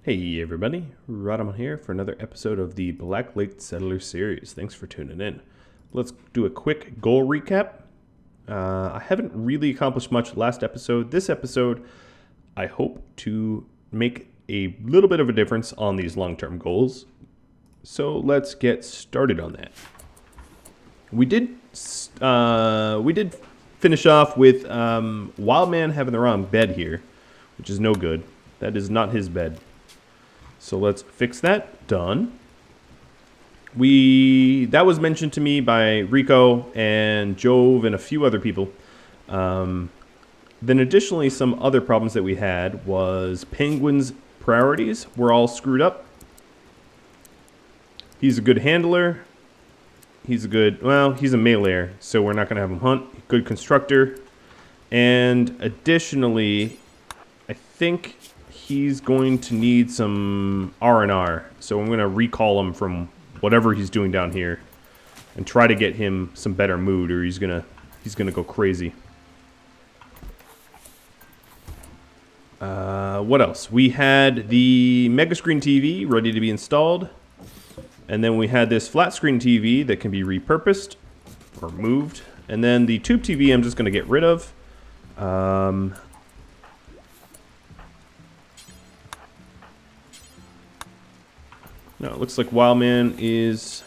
Hey everybody, Rhadamant here for another episode of the Black Lake Settler series. Thanks for tuning in. Let's do a quick goal recap. I haven't really accomplished much last episode. This episode, I hope to make a little bit of a difference on these long-term goals. So let's get started on that. We did finish off with Wildman having the wrong bed here, which is no good. That is not his bed. So let's fix that. Done. That was mentioned to me by Rico and Jove and a few other people. Then additionally, some other problems that we had was Penguin's priorities were all screwed up. He's a good handler. He's a meleeer, so we're not going to have him hunt. Good constructor. And additionally, I think he's going to need some R&R. So I'm going to recall him from whatever he's doing down here and try to get him some better mood, or he's going to go crazy. What else? We had the mega screen TV ready to be installed. And then we had this flat screen TV that can be repurposed or moved. And then the tube TV I'm just going to get rid of. No, it looks like Wildman is...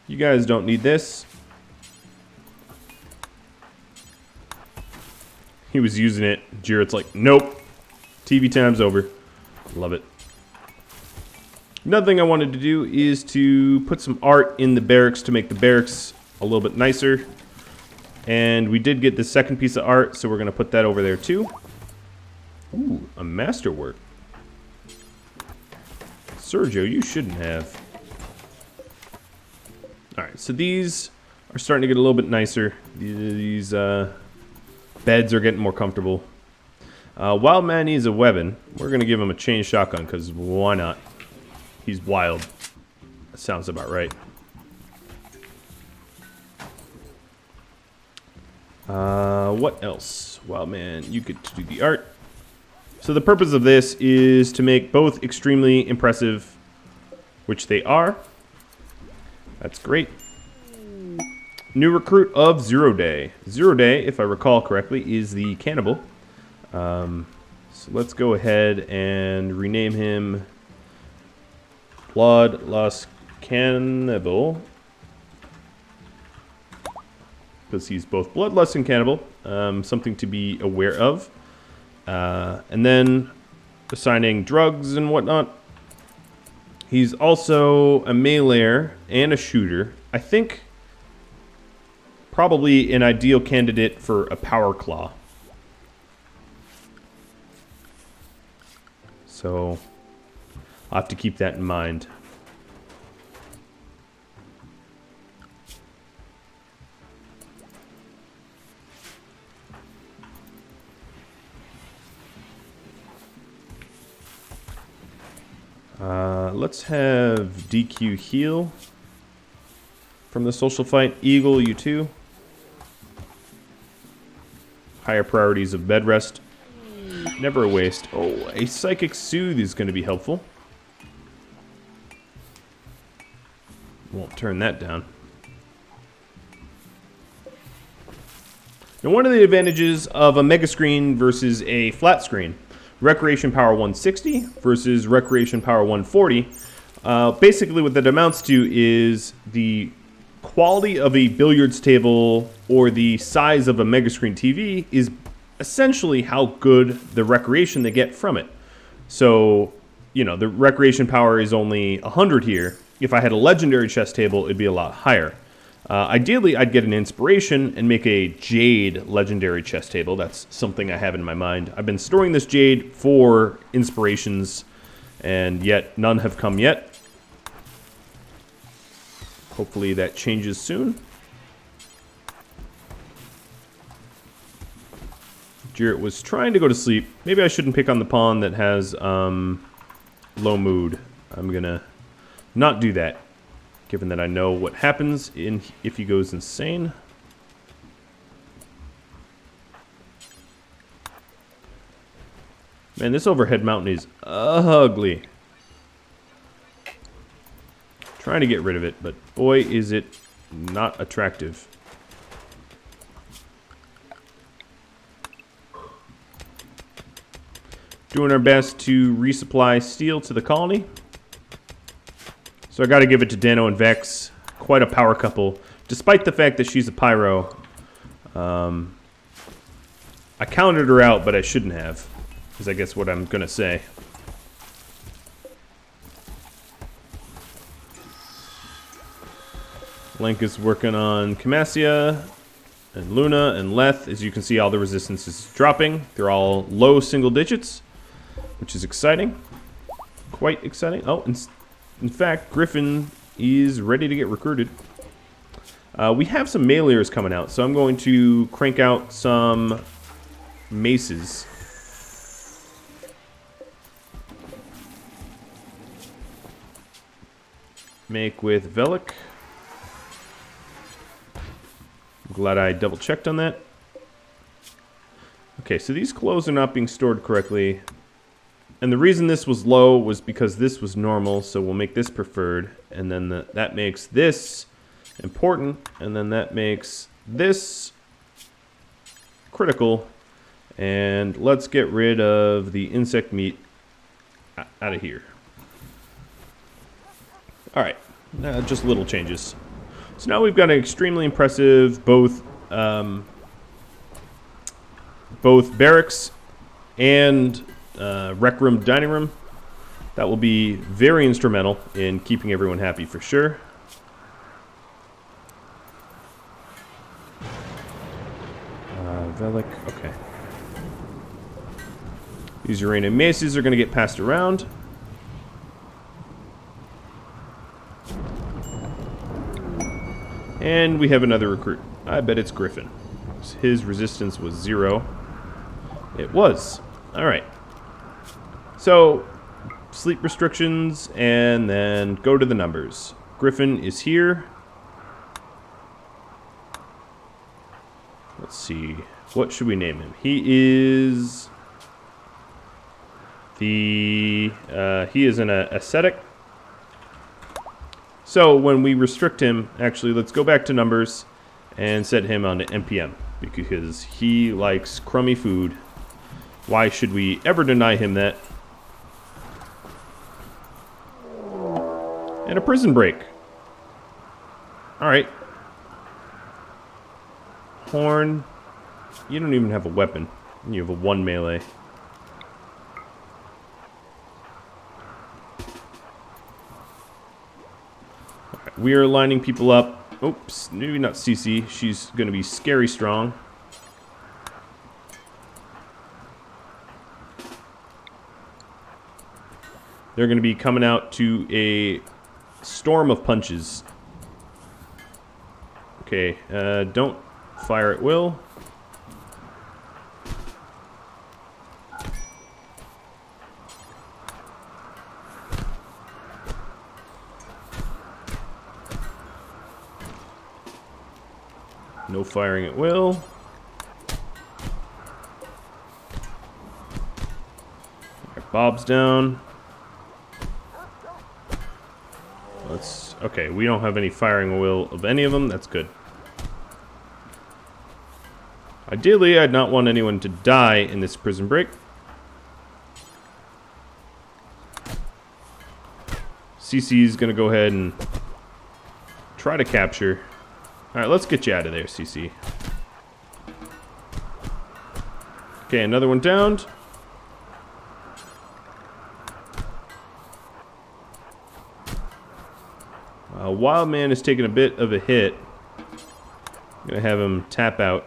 You guys don't need this. He was using it. Jarrett's like, nope. TV time's over. Love it. Another thing I wanted to do is to put some art in the barracks to make the barracks a little bit nicer. And we did get the second piece of art, so we're going to put that over there too. Ooh, a masterwork. Sergio, you shouldn't have. Alright, so these are starting to get a little bit nicer. These beds are getting more comfortable. Wildman needs a weapon. We're going to give him a chain shotgun, because why not? He's wild. That sounds about right. What else? Wildman, you get to do the art. So the purpose of this is to make both extremely impressive, which they are. That's great. New recruit of Zero Day. Zero Day, if I recall correctly, is the cannibal. So let's go ahead and rename him Bloodlust Cannibal. Because he's both Bloodlust and Cannibal. Something to be aware of. And then assigning drugs and whatnot. He's also a meleeer and a shooter. I think probably an ideal candidate for a power claw. So I'll have to keep that in mind. Let's have DQ heal from the social fight. Eagle, you too. Higher priorities of bed rest. Never a waste. Oh, a psychic soothe is going to be helpful. Won't turn that down. Now, one of the advantages of a mega screen versus a flat screen. Recreation power 160 versus recreation power 140. Basically what that amounts to is the quality of a billiards table or the size of a mega screen TV is essentially how good the recreation they get from it. So, you know, the recreation power is only 100 here. If I had a legendary chess table, it'd be a lot higher. Ideally, I'd get an inspiration and make a Jade legendary chess table. That's something I have in my mind. I've been storing this Jade for inspirations, and yet none have come yet. Hopefully that changes soon. Jarrett was trying to go to sleep. Maybe I shouldn't pick on the pawn that has low mood. I'm going to not do that, given that I know what happens if he goes insane. Man, this overhead mountain is ugly. Trying to get rid of it, but boy, is it not attractive. Doing our best to resupply steel to the colony. So I got to give it to Dano and Vex. Quite a power couple, despite the fact that she's a pyro. I counted her out, but I shouldn't have, is I guess what I'm going to say. Link is working on Camassia and Luna and Leth. As you can see, all the resistance is dropping. They're all low single digits, which is exciting. Quite exciting. Oh, in fact, Griffin is ready to get recruited. We have some meleers coming out, so I'm going to crank out some maces. Make with Velik. Glad I double checked on that. Okay, so these clothes are not being stored correctly. And the reason this was low was because this was normal, so we'll make this preferred. And then that makes this important, and then that makes this critical. And let's get rid of the insect meat out of here. Alright, just little changes. So now we've got an extremely impressive both barracks and rec room, dining room. That will be very instrumental in keeping everyone happy for sure. Velik, okay. These uranium maces are going to get passed around. And we have another recruit. I bet it's Griffin. His resistance was 0. It was. Alright. So, sleep restrictions, and then go to the numbers. Griffin is here. Let's see. What should we name him? He is an ascetic. So when we restrict him, actually, let's go back to numbers and set him on NPM because he likes crummy food. Why should we ever deny him that? And a prison break. All right. Horn. You don't even have a weapon. You have a 1 melee. Right, we are lining people up. Oops, maybe not CC. She's going to be scary strong. They're going to be coming out to a storm of punches. Okay, don't fire at will. No firing at will. Right, Bob's down. Okay, we don't have any firing at will of any of them. That's good. Ideally, I'd not want anyone to die in this prison break. CC is going to go ahead and try to capture. Alright, let's get you out of there, CC. Okay, another one downed. Wildman is taking a bit of a hit. I'm going to have him tap out.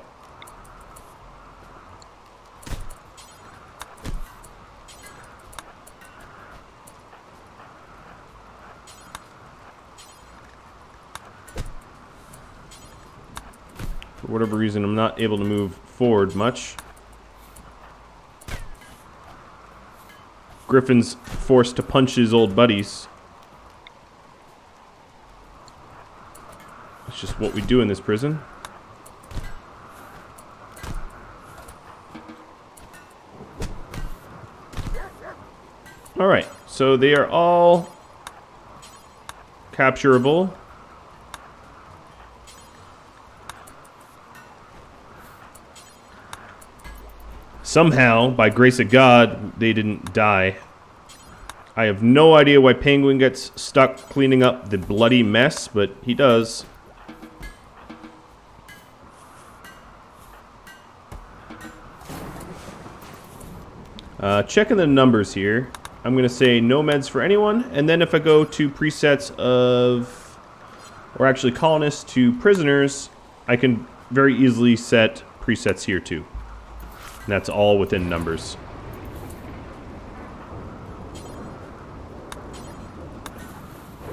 For whatever reason, I'm not able to move forward much. Griffin's forced to punch his old buddies. It's just what we do in this prison. Alright, so they are all capturable. Somehow, by grace of God, they didn't die. I have no idea why Penguin gets stuck cleaning up the bloody mess, but he does. Checking the numbers here. I'm going to say no meds for anyone, and then if I go to presets of, or actually colonists to prisoners, I can very easily set presets here too. And that's all within numbers.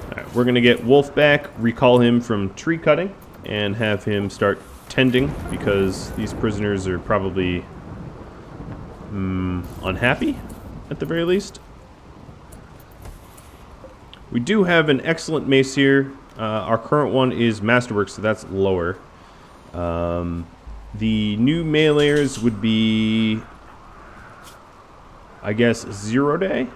Alright, we're going to get Wolf back, recall him from tree cutting, and have him start tending, because these prisoners are probably unhappy, at the very least. We do have an excellent mace here. Our current one is Masterwork, so that's lower. The new meleeers would be, I guess, 0 day.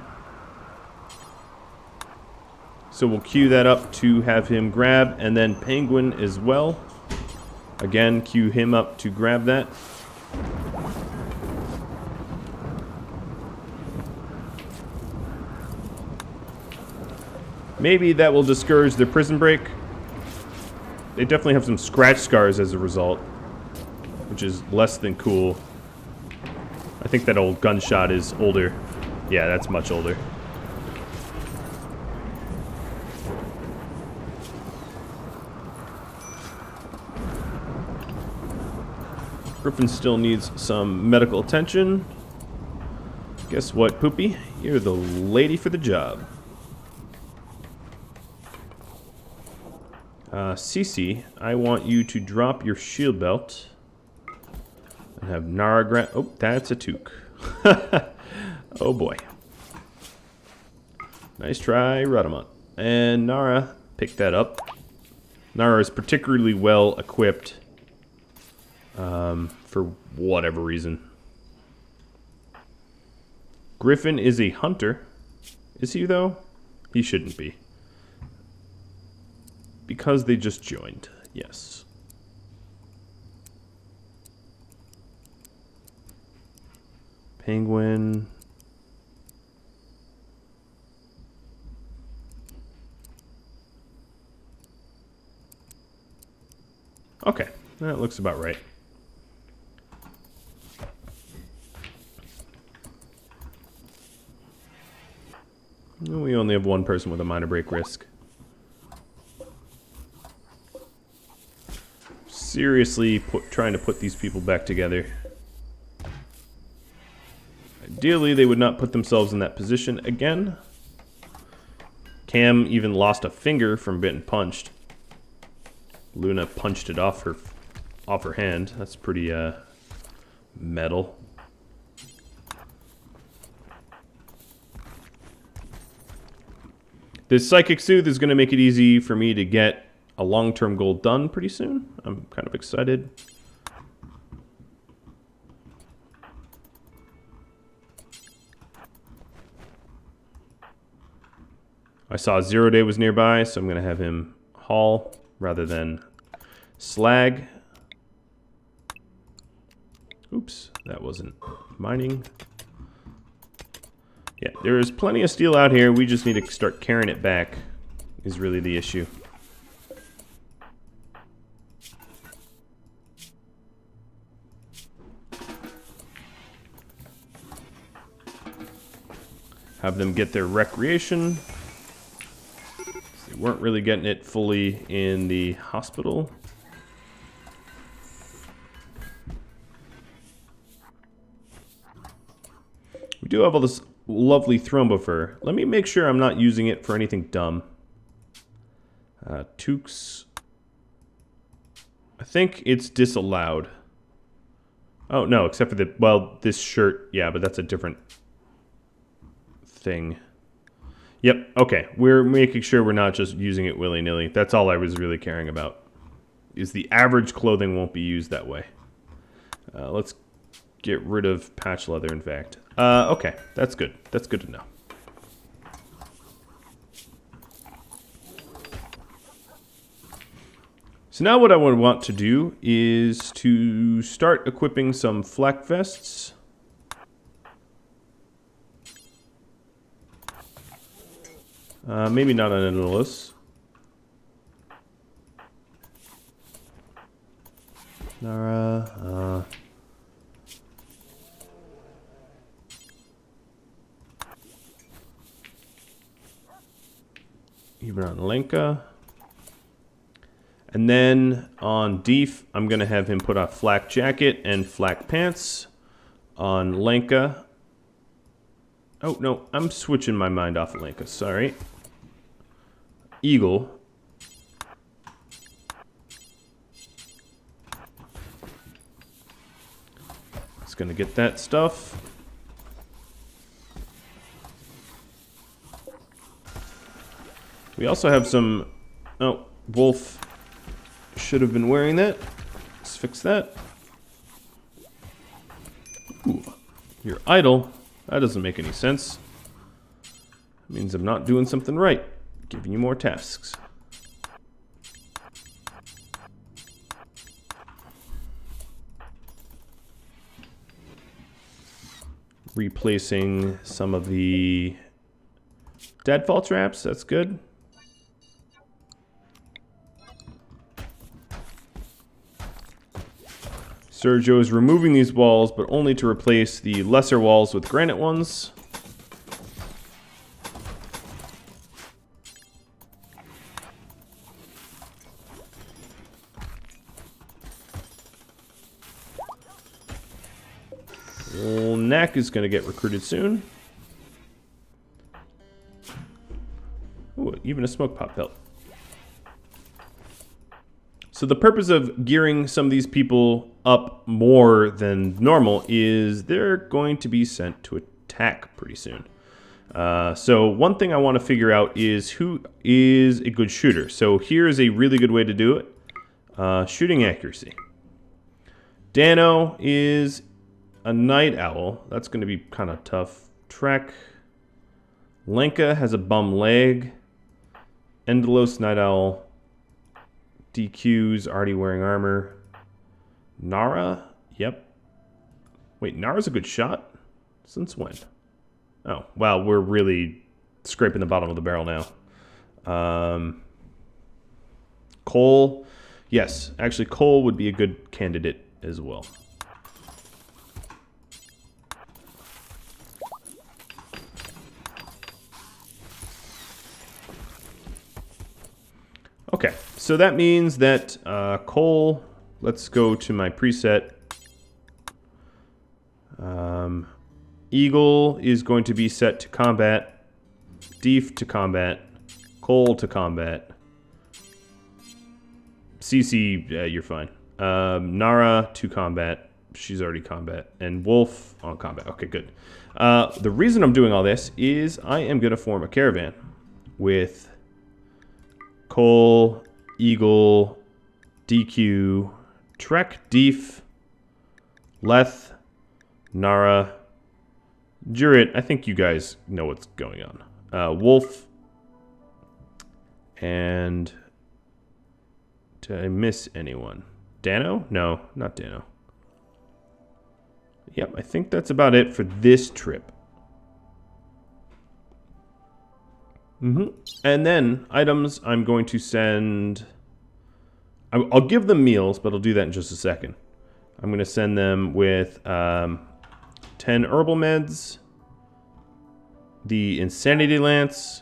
So we'll queue that up to have him grab, and then Penguin as well. Again, queue him up to grab that. Maybe that will discourage the prison break. They definitely have some scratch scars as a result, which is less than cool. I think that old gunshot is older. Yeah, that's much older. Griffin still needs some medical attention. Guess what, Poopy? You're the lady for the job. Cece, I want you to drop your shield belt and have Nara grab. Oh, that's a toque. Oh boy. Nice try, Rhadamant. And Nara picked that up. Nara is particularly well equipped for whatever reason. Griffin is a hunter. Is he, though? He shouldn't be. Because they just joined, yes. Penguin. Okay, that looks about right. We only have one person with a minor break risk. Seriously trying to put these people back together. Ideally, they would not put themselves in that position again. Cam even lost a finger from getting punched. Luna punched it off her hand. That's pretty metal. This Psychic Soothe is going to make it easy for me to get a long-term goal done pretty soon. I'm kind of excited. I saw 0 day was nearby, so I'm going to have him haul rather than slag. Oops, that wasn't mining. Yeah, there is plenty of steel out here. We just need to start carrying it back is really the issue. Have them get their recreation. They weren't really getting it fully in the hospital. We do have all this lovely thrombofur. Let me make sure I'm not using it for anything dumb. Toques. I think it's disallowed. Oh, no, except for the, well, this shirt. Yeah, but that's a different thing. Yep, okay. We're making sure we're not just using it willy-nilly. That's all I was really caring about. Is the average clothing won't be used that way. Let's get rid of patch leather, in fact. Okay, that's good. That's good to know. So now what I would want to do is to start equipping some flak vests. Maybe not on Endless. Nara, even on Lenka. And then on Deef, I'm going to have him put a flak jacket and flak pants. On Lenka. Oh, no, I'm switching my mind off of Lenka, sorry. Eagle. It's going to get that stuff. We also have some... Oh, Wolf should have been wearing that. Let's fix that. Ooh, you're idle. That doesn't make any sense. It means I'm not doing something right. Giving you more tasks. Replacing some of the deadfall traps. That's good. Sergio is removing these walls, but only to replace the lesser walls with granite ones. Old Knack is going to get recruited soon. Ooh, even a smoke pop belt. So the purpose of gearing some of these people up more than normal is they're going to be sent to attack pretty soon. So one thing I want to figure out is who is a good shooter. So here's a really good way to do it. Shooting accuracy. Dano is a night owl. That's going to be kind of tough. Trek. Lenka has a bum leg. Endelos, night owl. DQ's already wearing armor. Nara, yep. Wait, Nara's a good shot? Since when? Oh, wow, we're really scraping the bottom of the barrel now. Cole, yes, actually Cole would be a good candidate as well. Okay, so that means that Cole, let's go to my preset. Eagle is going to be set to combat. Deef to combat. Cole to combat. CC, you're fine. Nara to combat. She's already combat. And Wolf on combat. Okay, good. The reason I'm doing all this is I am going to form a caravan with Cole, Eagle, DQ, Trek, Deef, Leth, Nara, Jurit. I think you guys know what's going on. Wolf, and did I miss anyone? Dano? No, not Dano. Yep, I think that's about it for this trip. And then items, I'm going to send... I'll give them meals, but I'll do that in just a second. I'm going to send them with 10 herbal meds, the Insanity Lance,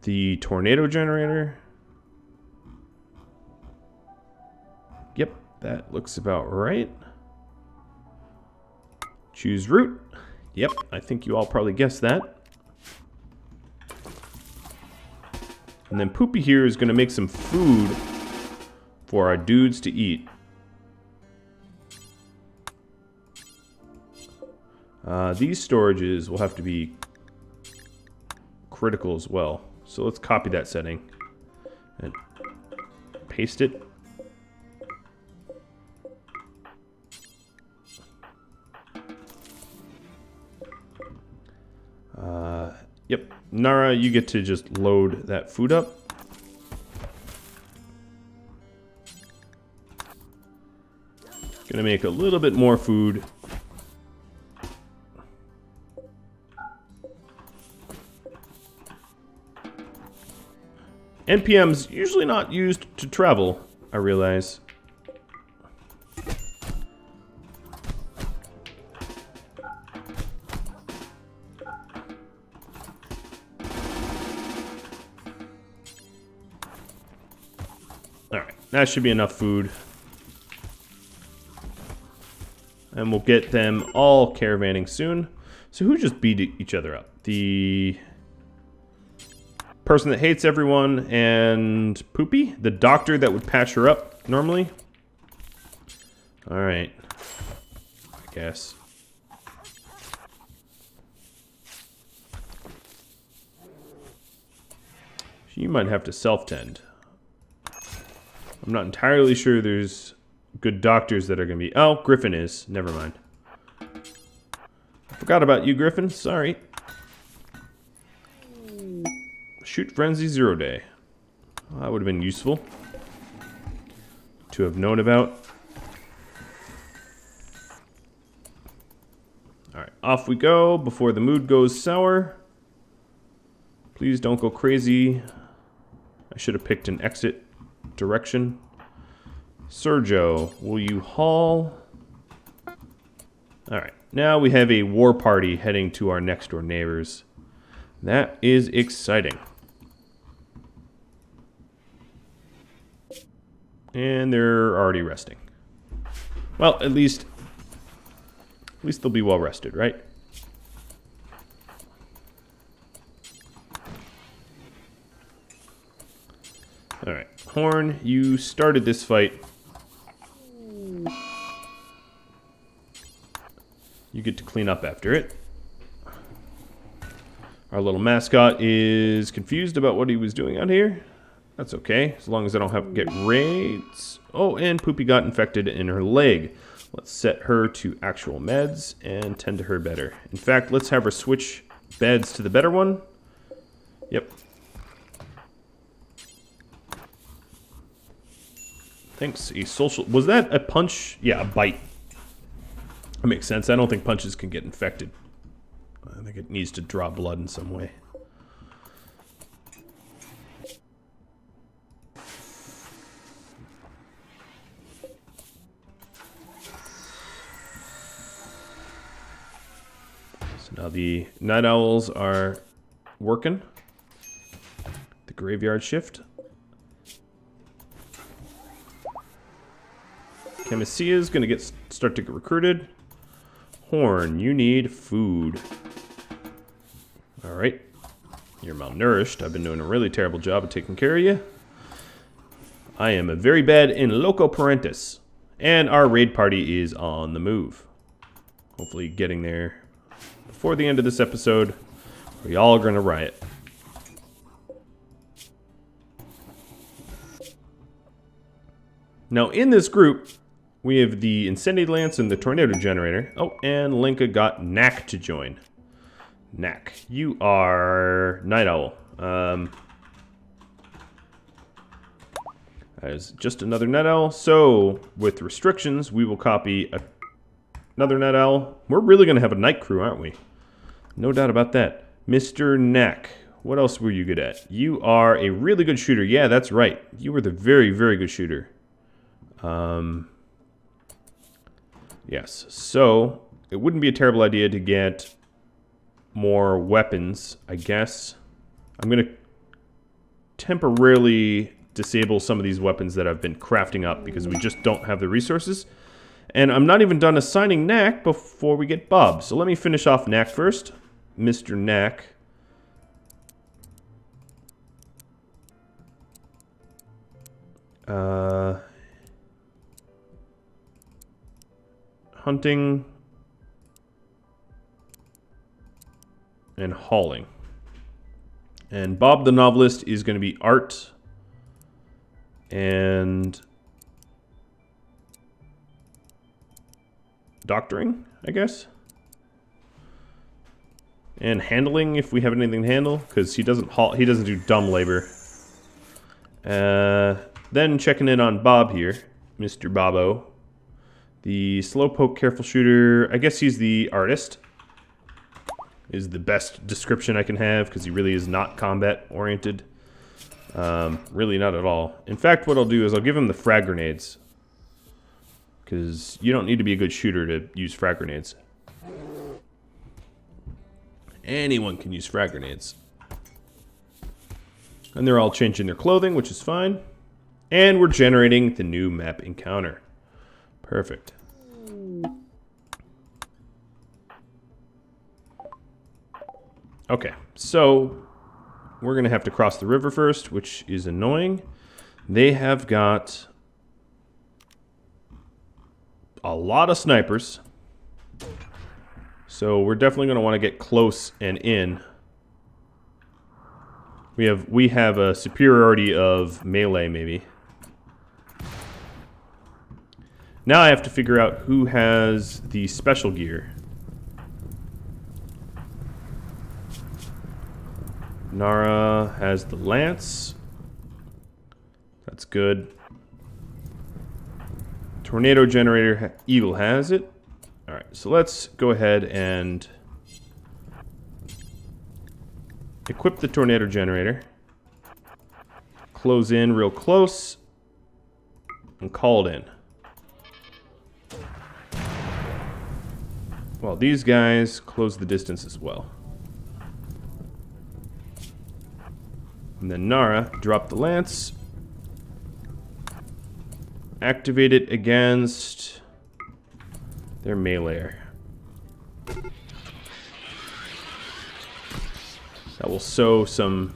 the Tornado Generator. Yep, that looks about right. Choose route. Yep, I think you all probably guessed that. And then Poopy here is going to make some food for our dudes to eat. These storages will have to be critical as well. So let's copy that setting and paste it. Yep. Nara, you get to just load that food up. Gonna make a little bit more food. NPM's usually not used to travel, I realize. Alright, that should be enough food. And we'll get them all caravanning soon. So who just beat each other up? The person that hates everyone and Poopy? The doctor that would patch her up normally? Alright. I guess. She might have to self-tend. I'm not entirely sure there's good doctors that are going to be... Oh, Griffin is. Never mind. I forgot about you, Griffin. Sorry. Shoot Frenzy 0 Day. Well, that would have been useful to have known about. Alright, off we go before the mood goes sour. Please don't go crazy. I should have picked an exit direction. Sergio, will you haul? Alright, now we have a war party heading to our next door neighbors. That is exciting. And they're already resting. Well, at least they'll be well rested, right? Alright, Horn, you started this fight. You get to clean up after it. Our little mascot is confused about what he was doing out here. That's okay, as long as I don't have to get raids. Oh, and Poopy got infected in her leg. Let's set her to actual meds and tend to her better. In fact, let's have her switch beds to the better one. Yep. Thanks, a social... Was that a punch? Yeah, a bite. That makes sense. I don't think punches can get infected. I think it needs to draw blood in some way. So now the night owls are working. The graveyard shift. Camisea is going to start to get recruited. Horn, you need food. Alright. You're malnourished. I've been doing a really terrible job of taking care of you. I am very bad in Loco Parentis. And our raid party is on the move. Hopefully getting there before the end of this episode. We all are going to riot. Now in this group, we have the Incendiary Lance and the Tornado Generator. Oh, and Linka got Knack to join. Knack, you are Night Owl. That is just another Night Owl. So, with restrictions, we will copy another Night Owl. We're really going to have a night crew, aren't we? No doubt about that. Mr. Knack, what else were you good at? You are a really good shooter. Yeah, that's right. You were the very, very good shooter. Yes, so it wouldn't be a terrible idea to get more weapons, I guess. I'm going to temporarily disable some of these weapons that I've been crafting up because we just don't have the resources. And I'm not even done assigning Knack before we get Bob. So let me finish off Knack first. Mr. Knack. Hunting and hauling. And Bob the Novelist is going to be art and doctoring, I guess. And handling if we have anything to handle, because he doesn't do dumb labor. Then checking in on Bob here, Mr. Bobo. The slowpoke careful shooter, I guess he's the artist, is the best description I can have, because he really is not combat oriented. Really not at all. In fact, what I'll do is I'll give him the frag grenades, because you don't need to be a good shooter to use frag grenades. Anyone can use frag grenades. And they're all changing their clothing, which is fine. And we're generating the new map encounter. Perfect. Okay, so we're going to have to cross the river first, which is annoying. They have got a lot of snipers. So we're definitely going to want to get close and in. We have a superiority of melee, maybe. Now I have to figure out who has the special gear. Nara has the lance. That's good. Tornado generator, Eagle has it. Alright, so let's go ahead and equip the tornado generator. Close in real close. And call it in. Well, these guys close the distance as well. And then Nara, drop the lance. Activate it against their melee. That will sow some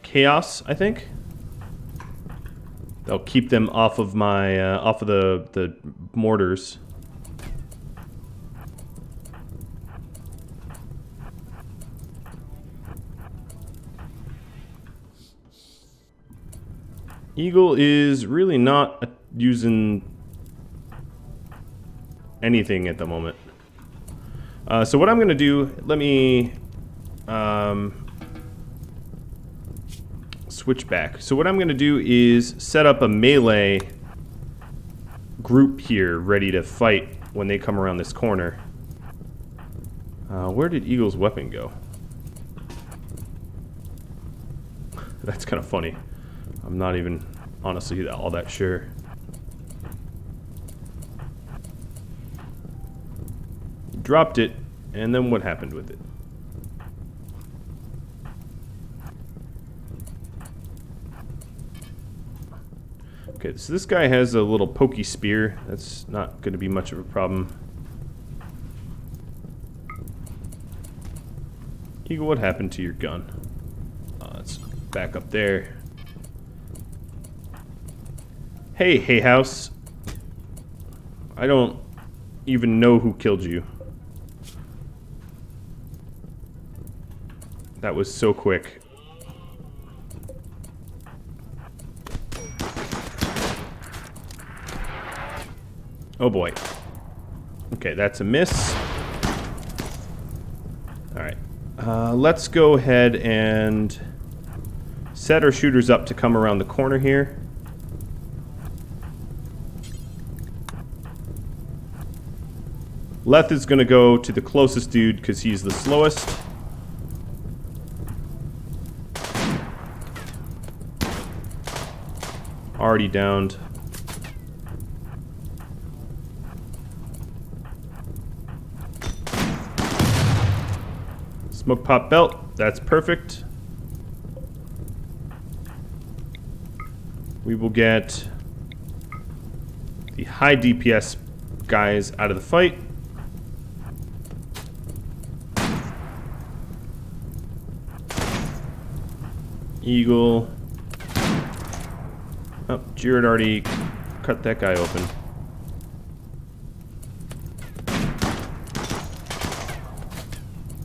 chaos, I think. They'll keep them off of my off of the mortars. Eagle is really not using anything at the moment. So what I'm going to do, let me switch back. So what I'm going to do is set up a melee group here ready to fight when they come around this corner. Where did Eagle's weapon go? That's kind of funny. I'm not even, honestly, all that sure. Dropped it, and then what happened with it? Okay, so this guy has a little pokey spear. That's not going to be much of a problem. Eagle, what happened to your gun? It's back up there. Hey, Hay House. I don't even know who killed you. That was so quick. Oh boy. Okay, that's a miss. Alright. Let's go ahead and set our shooters up to come around the corner here. Leth is going to go to the closest dude because he's the slowest. Already downed. Smoke pop belt, that's perfect. We will get the high DPS guys out of the fight. Eagle. Oh, Jared already cut that guy open.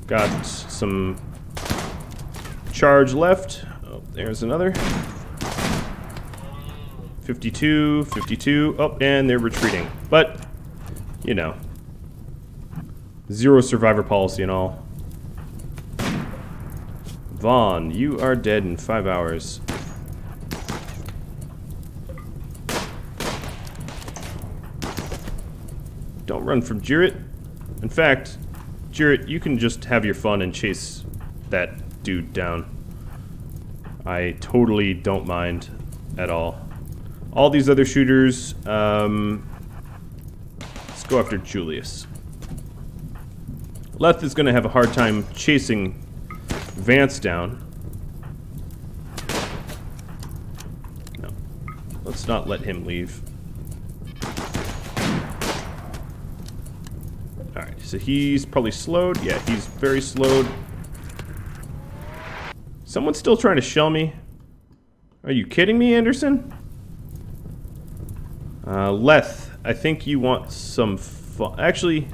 Got some charge left. Oh, there's another. 52, 52. Oh, and they're retreating. But, you know, zero survivor policy and all. Vaughn, you are dead in 5 hours. Don't run from Jarrett. In fact, Jarrett, you can just have your fun and chase that dude down. I totally don't mind at all. All these other shooters, let's go after Julius. Leth is going to have a hard time chasing Vance down. No. Let's not let him leave. Alright, so he's probably slowed. Yeah, he's very slowed. Someone's still trying to shell me. Are you kidding me, Anderson? Leth, I think you want some fun. Actually,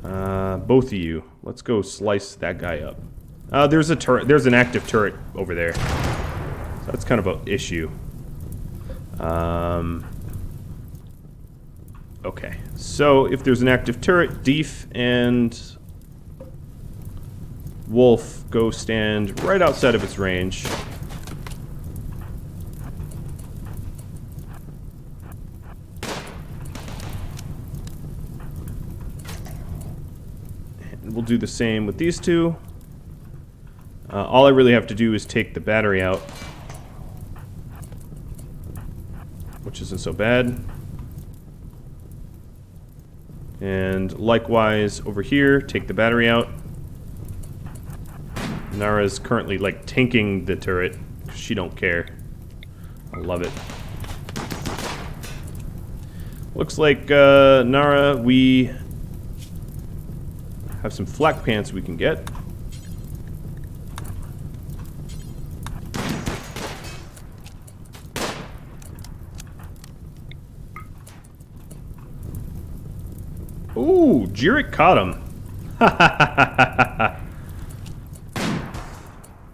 both of you. Let's go slice that guy up. There's a turret. There's an active turret over there. So that's kind of an issue. Okay. So if there's an active turret, Deef and Wolf go stand right outside of its range. And we'll do the same with these two. All I really have to do is take the battery out, which isn't so bad. And likewise over here, take the battery out. Nara's currently like tanking the turret because she don't care. I love it. Looks like Nara, we have some flak pants we can get. Ooh, Jarrett caught him.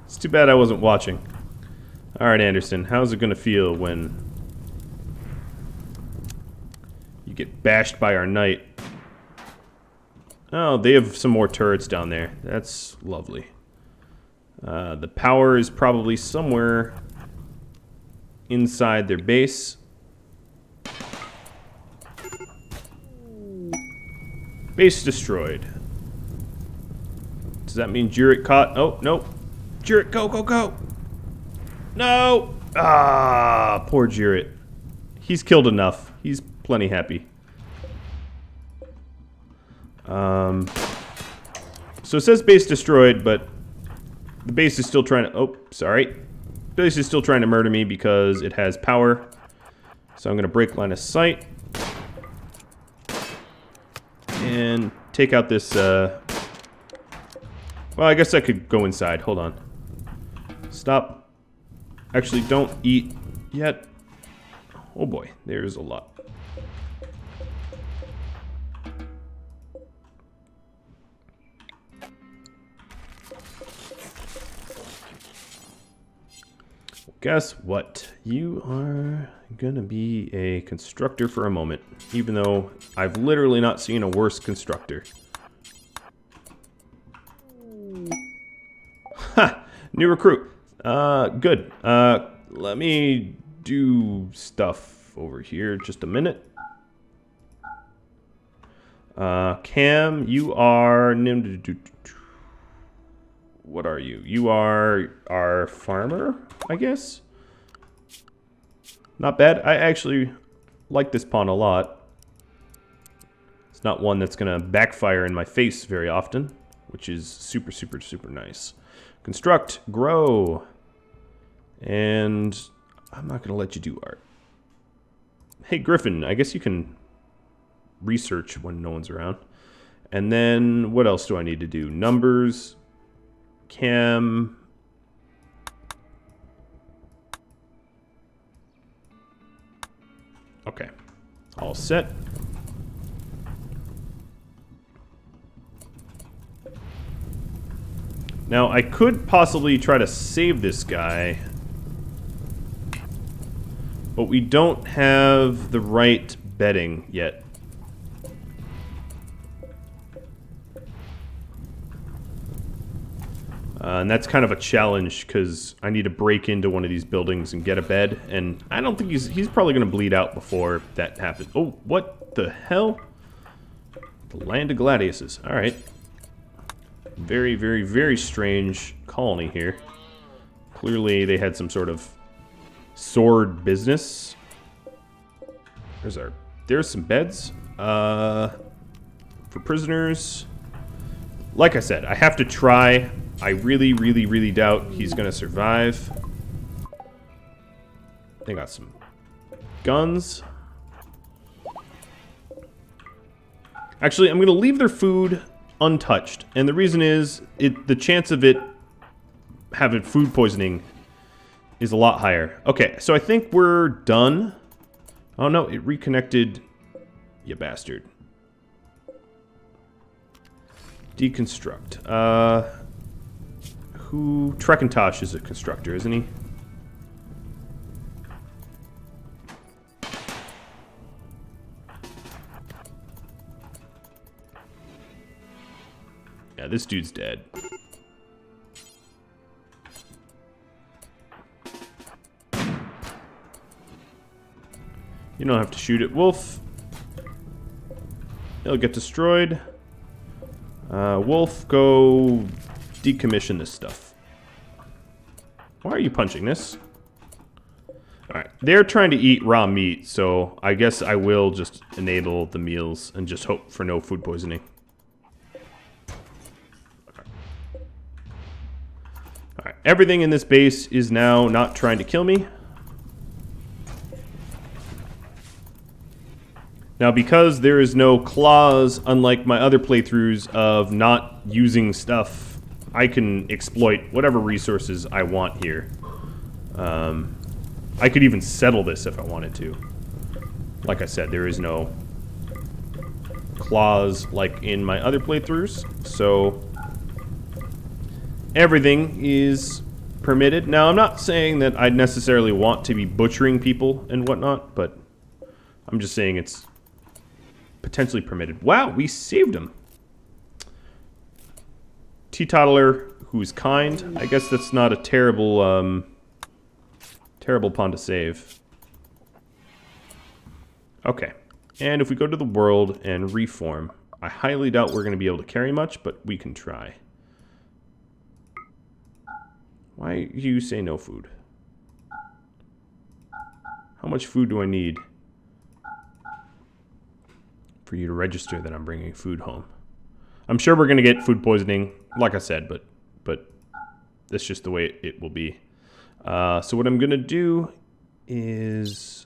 It's too bad I wasn't watching. Alright, Anderson, how's it gonna feel when you get bashed by our knight? Oh, they have some more turrets down there. That's lovely. The power is probably somewhere inside their base. Base destroyed. Does that mean Jarrett caught? Oh, no. Jarrett, go, go, go. No. Ah, poor Jarrett. He's killed enough. He's plenty happy. So it says base destroyed, but the base is still trying to... Oh, sorry. Base is still trying to murder me because it has power. So I'm going to break line of sight. And take out this, well, I guess I could go inside. Hold on. Stop. Actually, don't eat yet. Oh boy, there's a lot. Guess what? You are gonna be a constructor for a moment, even though I've literally not seen a worse constructor. Ha! New recruit. Good. Let me do stuff over here. Just a minute. Cam, you are... What are you? You are our farmer, I guess? Not bad. I actually like this pawn a lot. It's not one that's going to backfire in my face very often, which is super, super, super nice. Construct, grow, and I'm not going to let you do art. Hey, Griffin, I guess you can research when no one's around. And then what else do I need to do? Numbers, Cam... Okay, all set. Now, I could possibly try to save this guy, but we don't have the right bedding yet. And that's kind of a challenge because I need to break into one of these buildings and get a bed. And I don't think he's probably going to bleed out before that happens. Oh, what the hell? The land of gladiuses. All right. Very, very, very strange colony here. Clearly they had some sort of sword business. There's some beds. For prisoners. Like I said, I have to try. I really, really, really doubt he's going to survive. They got some guns. Actually, I'm going to leave their food untouched. And the reason is, the chance of it having food poisoning is a lot higher. Okay, so I think we're done. Oh no, it reconnected. You bastard. Deconstruct. Trekintosh is a constructor, isn't he? Yeah, this dude's dead. You don't have to shoot at Wolf. He'll get destroyed. Wolf, go decommission this stuff. Why are you punching this? Alright, they're trying to eat raw meat, so I guess I will just enable the meals and just hope for no food poisoning. Alright, everything in this base is now not trying to kill me. Now, because there is no clause, unlike my other playthroughs, of not using stuff, I can exploit whatever resources I want here. I could even settle this if I wanted to. Like I said, there is no clause like in my other playthroughs, so everything is permitted. Now, I'm not saying that I'd necessarily want to be butchering people and whatnot, but I'm just saying it's potentially permitted. Wow, we saved him. Teetotaler who's kind. I guess that's not a terrible, terrible pawn to save. Okay. And if we go to the world and reform, I highly doubt we're going to be able to carry much, but we can try. Why do you say no food? How much food do I need for you to register that I'm bringing food home? I'm sure we're going to get food poisoning, like I said, but that's just the way it will be. So what I'm going to do is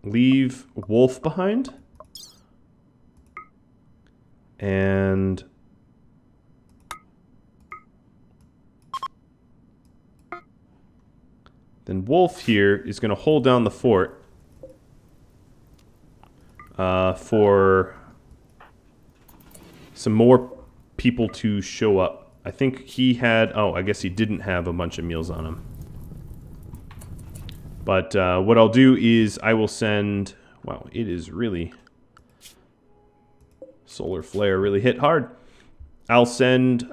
leave Wolf behind. And then Wolf here is going to hold down the fort for some more people to show up. I think he had... Oh, I guess he didn't have a bunch of meals on him. But what I'll do is I will send... Wow, it is really... Solar Flare really hit hard. I'll send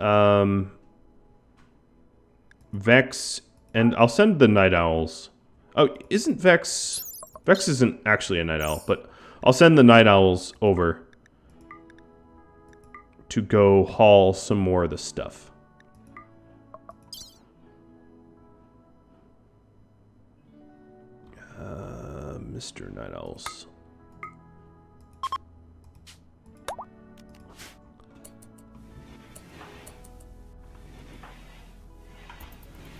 Vex, and I'll send the Night Owls. Oh, isn't Vex... Vex isn't actually a Night Owl, but I'll send the Night Owls over to go haul some more of the stuff. Mr. Night Owls.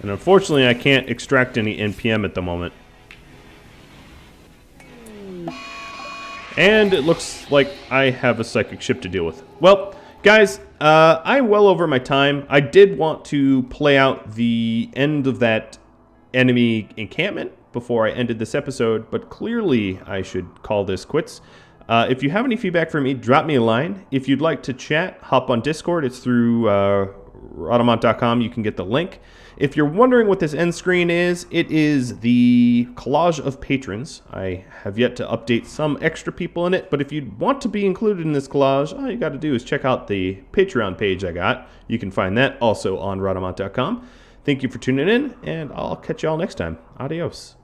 And unfortunately, I can't extract any NPM at the moment. And it looks like I have a psychic ship to deal with. Well, guys, I'm well over my time. I did want to play out the end of that enemy encampment before I ended this episode, but clearly I should call this quits. If you have any feedback for me, drop me a line. If you'd like to chat, hop on Discord. It's through Rhadamant.com, you can get the link. If you're wondering what this end screen is, it is the collage of patrons. I have yet to update some extra people in it, but if you want to be included in this collage, all you got to do is check out the Patreon page I got. You can find that also on Rhadamant.com. Thank you for tuning in, and I'll catch y'all next time. Adios.